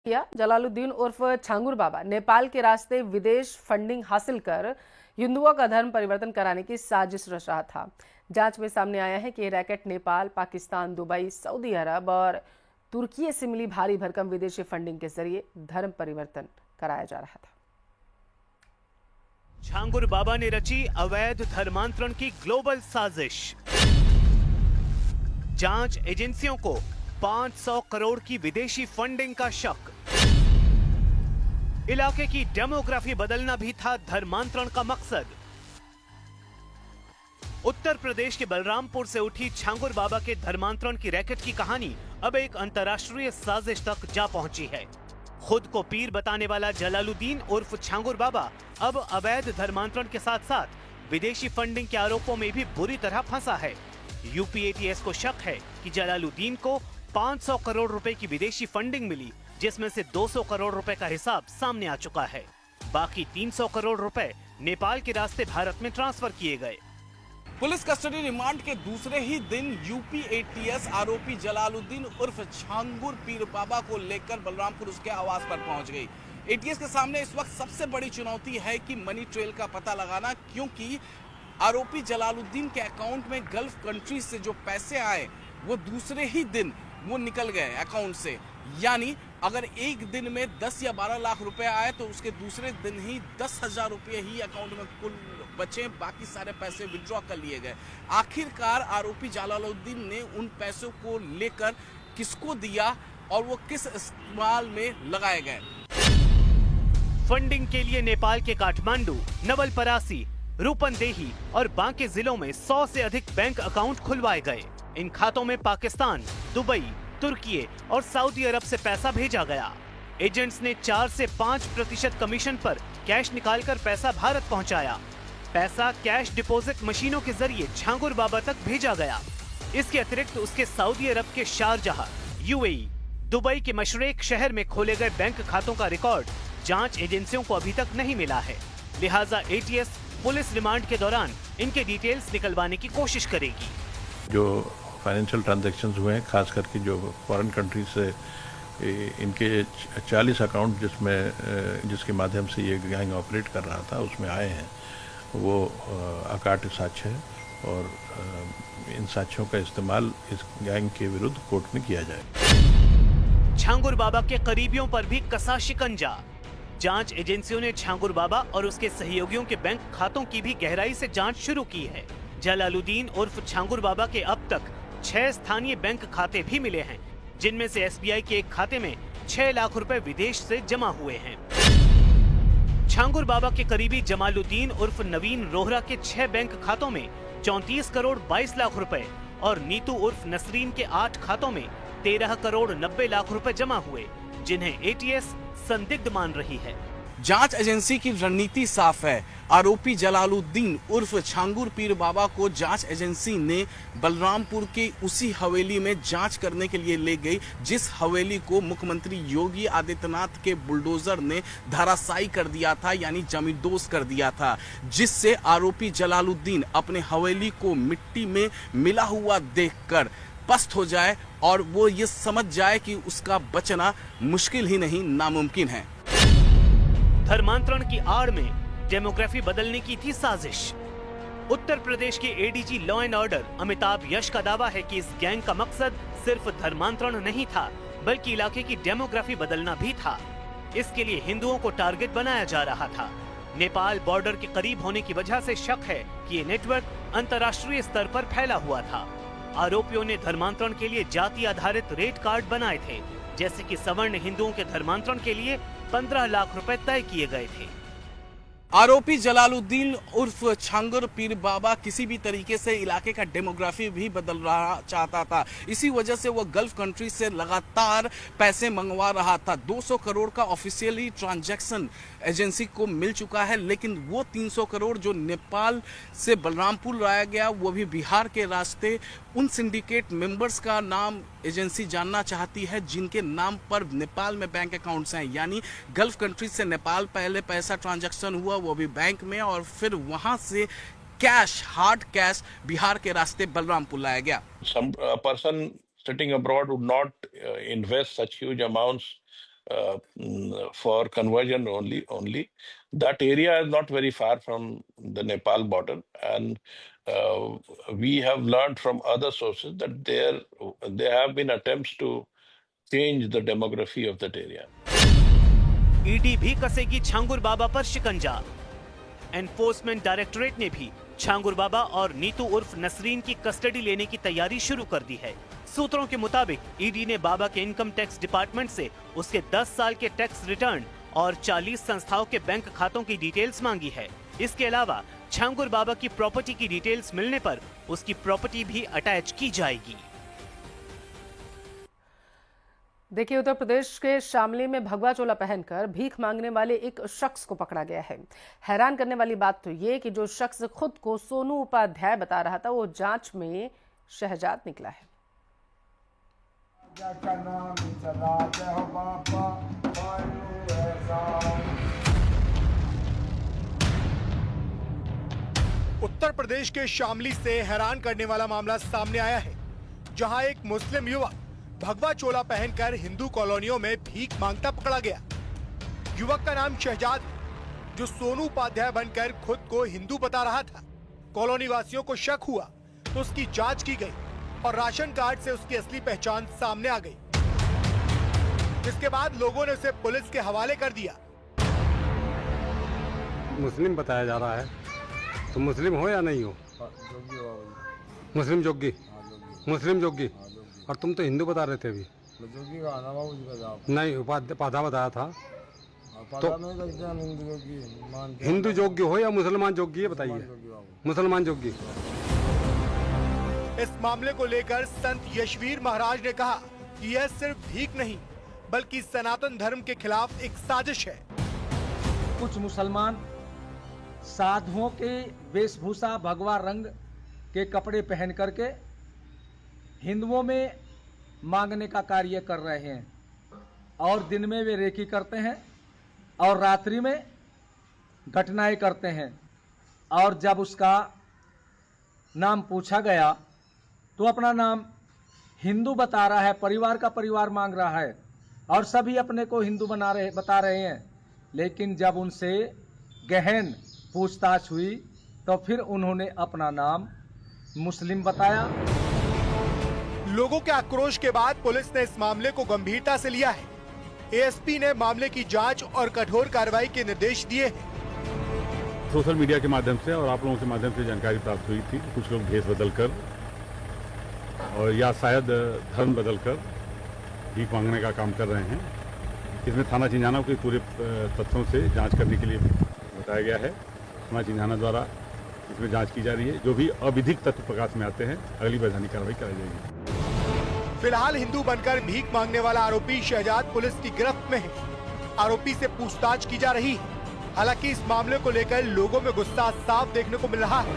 किया। जलालुद्दीन उर्फ छांगुर बाबा नेपाल के रास्ते विदेश फंडिंग हासिल कर हिंदुओं का धर्म परिवर्तन कराने की साजिश रच रहा था। जांच में सामने आया है कि racket Nepal, Pakistan, Dubai, Saudi Arab और तुर्की से मिली भारी भरकम विदेशी फंडिंग के जरिए धर्म परिवर्तन कराया जा रहा था। छांगुर बाबा ने रची अवैध धर्मांतरण की ग्लोबल साजिश। जांच एजेंसियों को 500 करोड़ की विदेशी फंडिंग का शक। इलाके की डेमोग्राफी बदलना भी था धर्मांतरण का मकसद। उत्तर प्रदेश के बलरामपुर से उठी छांगुर बाबा के धर्मांतरण की रैकेट की कहानी अब एक अंतर्राष्ट्रीय साजिश तक जा पहुंची है। खुद को पीर बताने वाला जलालुद्दीन उर्फ छांगुर बाबा अब अवैध धर्मांतरण के साथ साथ विदेशी फंडिंग के आरोपों में भी बुरी तरह फंसा है। यूपी एटीएस को शक है कि जलालुद्दीन को 500 करोड़ रुपए की विदेशी फंडिंग मिली, जिसमें से 200 करोड़ रुपए का हिसाब सामने आ चुका है। बाकी 300 करोड़ रुपए नेपाल के रास्ते भारत में ट्रांसफर किए गए। पुलिस कस्टडी रिमांड के दूसरे ही दिन यूपी एटीएस आरोपी जलालुद्दीन उर्फ छांगुर पीर बाबा को लेकर बलरामपुर उसके आवास पर पहुंच गई। एटीएस के सामने इस वक्त सबसे बड़ी चुनौती है कि मनी ट्रेल का पता लगाना, क्योंकि आरोपी जलालुद्दीन के अकाउंट में गल्फ कंट्री से जो पैसे आए वो दूसरे ही दिन वो निकल गए अकाउंट से। यानी अगर एक दिन में 10 या 12 लाख रुपए आए तो उसके दूसरे दिन ही 10,000 रुपये ही अकाउंट में कुल बचे, बाकी सारे पैसे विड्रॉ कर लिए गए। आखिरकार आरोपी जलालुद्दीन ने उन पैसों को लेकर किसको दिया और वो किस इस्तेमाल में लगाए गए। फंडिंग के लिए नेपाल के काठमांडू, नवलपरासी, रूपंदेही और बांके जिलों में 100 से अधिक बैंक अकाउंट खुलवाए गए। इन खातों में पाकिस्तान, दुबई, तुर्की और सऊदी अरब से पैसा भेजा गया। एजेंट्स ने 4 से 5% कमीशन पर कैश निकालकर पैसा भारत पहुंचाया। पैसा कैश डिपॉजिट मशीनों के जरिए छांगुर बाबा तक भेजा गया। इसके अतिरिक्त उसके सऊदी अरब के शारजाह, यूएई, दुबई के मशरेक शहर में खोले गए बैंक खातों का रिकॉर्ड जांच एजेंसियों को अभी तक नहीं मिला है। लिहाजा एटीएस पुलिस रिमांड के दौरान इनके डिटेल्स निकलवाने की कोशिश करेगी। जो फाइनेंशियल ट्रांजैक्शंस हुए हैं, खास करके जो फॉरेन कंट्री से इनके 40 अकाउंट जिसके माध्यम से ये गैंग ऑपरेट कर रहा था उसमें आए हैं, वो अकाट साक्ष्य है और इन साक्ष्यों का इस्तेमाल इस गैंग के विरुद्ध कोर्ट में किया जाए। छांगुर बाबा के करीबियों पर भी कसा शिकंजा। जांच एजेंसियों ने छांगुर बाबा और उसके सहयोगियों के बैंक खातों की भी गहराई से जांच शुरू की है। जलालुद्दीन उर्फ छांगुर बाबा के अब तक 6 स्थानीय बैंक खाते भी मिले हैं, जिनमें से एसबीआई के एक खाते में 6 लाख रुपए विदेश से जमा हुए हैं। छांगुर बाबा के करीबी जमालुद्दीन उर्फ नवीन रोहरा के 6 बैंक खातों में 34 करोड़ 22 लाख रुपए और नीतू उर्फ नसरीन के 8 खातों में 13 करोड़ 90 लाख रुपए जमा हुए, जिन्हें एटीएस संदिग्ध मान रही है। जांच एजेंसी की रणनीति साफ है। आरोपी जलालुद्दीन उर्फ छांगुर पीर बाबा को जांच एजेंसी ने बलरामपुर के उसी हवेली में जांच करने के लिए ले गई, जिस हवेली को मुख्यमंत्री योगी आदित्यनाथ के बुलडोजर ने धराशायी कर दिया था, यानी जमींदोज कर दिया था, जिससे आरोपी जलालुद्दीन अपने हवेली को मिट्टी में मिला हुआ देखकर पस्त हो जाए और वो ये समझ जाए कि उसका बचना मुश्किल ही नहीं नामुमकिन है। धर्मांतरण की आड़ में डेमोग्राफी बदलने की थी साजिश। उत्तर प्रदेश के ADG law and order Amitabh Yash का दावा है कि इस गैंग का मकसद सिर्फ धर्मांतरण नहीं था, बल्कि इलाके की डेमोग्राफी बदलना भी था। इसके लिए हिंदुओं को टारगेट बनाया जा रहा था। नेपाल बॉर्डर के करीब होने की वजह से शक है कि ये नेटवर्क अंतर्राष्ट्रीय स्तर पर फैला हुआ था। आरोपियों ने धर्मांतरण के लिए जाति आधारित रेट कार्ड बनाए थे, जैसे कि सवर्ण हिंदुओं के धर्मांतरण के लिए 15 लाख रुपए तय किए गए थे। आरोपी जलालुद्दीन उर्फ छांगुर पीर बाबा किसी भी तरीके से इलाके का डेमोग्राफी भी बदलना चाहता था। इसी वजह से वह गल्फ कंट्री से लगातार पैसे मंगवा रहा था। 200 करोड़ का ऑफिशियली ट्रांजैक्शन एजेंसी को मिल चुका है, लेकिन वो 300 करोड़ जो नेपाल से बलरामपुर लाया गया, वो भी बिहार के रास्ते। उन सिंडिकेट मेंबर्स का नाम एजेंसी जानना चाहती है, जिनके नाम पर नेपाल में बैंक अकाउंट्स हैं, यानी गल्फ कंट्री से नेपाल पहले पैसा ट्रांजैक्शन हुआ, वो भी बैंक में, और फिर वहां से कैश, हार्ड कैश बिहार के रास्ते बलरामपुर लाया गया। Some person sitting abroad would not invest such huge amounts for conversion only. That area is not very far from the Nepal border, and we have learned from other sources that there have been attempts to change the demography of that area. ED भी कसेगी छांगुर बाबा पर शिकंजा। Enforcement directorate ने भी छांगुर बाबा और नीतू उर्फ नसरीन की custody लेने की तैयारी शुरू कर दी है। सूत्रों के मुताबिक ईडी ने बाबा के इनकम टैक्स डिपार्टमेंट से उसके 10 साल के टैक्स रिटर्न और 40 संस्थाओं के बैंक खातों की डिटेल्स मांगी है। इसके अलावा छांगुर बाबा की प्रॉपर्टी की डिटेल्स मिलने पर उसकी प्रॉपर्टी भी अटैच की जाएगी। देखिए, उत्तर प्रदेश के शामली में भगवा चोला पहनकर भीख मांगने वाले एक शख्स को पकड़ा गया है। हैरान करने वाली बात तो ये कि जो शख्स खुद को सोनू उपाध्याय बता रहा था, वो जांच में शहजाद निकला है। उत्तर प्रदेश के शामली से हैरान करने वाला मामला सामने आया है, जहां एक मुस्लिम युवक भगवा चोला पहनकर हिंदू कॉलोनियों में भीख मांगता पकड़ा गया। युवक का नाम शहजाद है, जो सोनू उपाध्याय बनकर खुद को हिंदू बता रहा था। कॉलोनी वासियों को शक हुआ तो उसकी जांच की गई और राशन कार्ड से उसकी असली पहचान सामने आ गई, जिसके बाद लोगों ने उसे पुलिस के हवाले कर दिया। मुस्लिम बताया जा रहा है, तो मुस्लिम हो या नहीं हो? मुस्लिम जोगी, मुस्लिम जोगी। और तुम तो हिंदू बता रहे थे अभी। नहीं, उपाध्याय बताया था। तो हिंदू जोगी हो या मुसलमान जोगी, ये बताइए। मुसलमान जोगी। इस मामले को लेकर संत यशवीर महाराज ने कहा कि यह सिर्फ भीख नहीं, बल्कि सनातन धर्म के खिलाफ एक साजिश है। कुछ मुसलमान साधुओं के वेशभूषा भगवा रंग के कपड़े पहन करके हिंदुओं में मांगने का कार्य कर रहे हैं, और दिन में वे रेकी करते हैं और रात्रि में घटनाएं करते हैं। और जब उसका नाम पूछा गया तो अपना नाम हिंदू बता रहा है, परिवार का परिवार मांग रहा है, और सभी अपने को हिंदू बता रहे हैं। लेकिन जब उनसे गहन पूछताछ हुई तो फिर उन्होंने अपना नाम मुस्लिम बताया। लोगों के आक्रोश के बाद पुलिस ने इस मामले को गंभीरता से लिया है। एएसपी ने मामले की जांच और कठोर कार्रवाई के निर्देश दिए हैं। सोशल मीडिया के माध्यम से और आप लोगों के माध्यम से जानकारी प्राप्त हुई थी, कुछ लोग भेष बदलकर और या शायद धर्म बदलकर भीख मांगने का काम कर रहे हैं। इसमें थाना चिंझाना के पूरे तथ्यों से जांच करने के लिए बताया गया है। थाना चिंझाना द्वारा इसमें जांच की जा रही है। जो भी अविधिक तथ्य प्रकाश में आते हैं, अगली वैधानिक कार्रवाई कराई जाएगी। फिलहाल हिंदू बनकर भीख मांगने वाला आरोपी शहजाद पुलिस की गिरफ्त में है। आरोपी से पूछताछ की जा रही है। हालांकि इस मामले को लेकर लोगों में गुस्सा साफ देखने को मिल रहा है।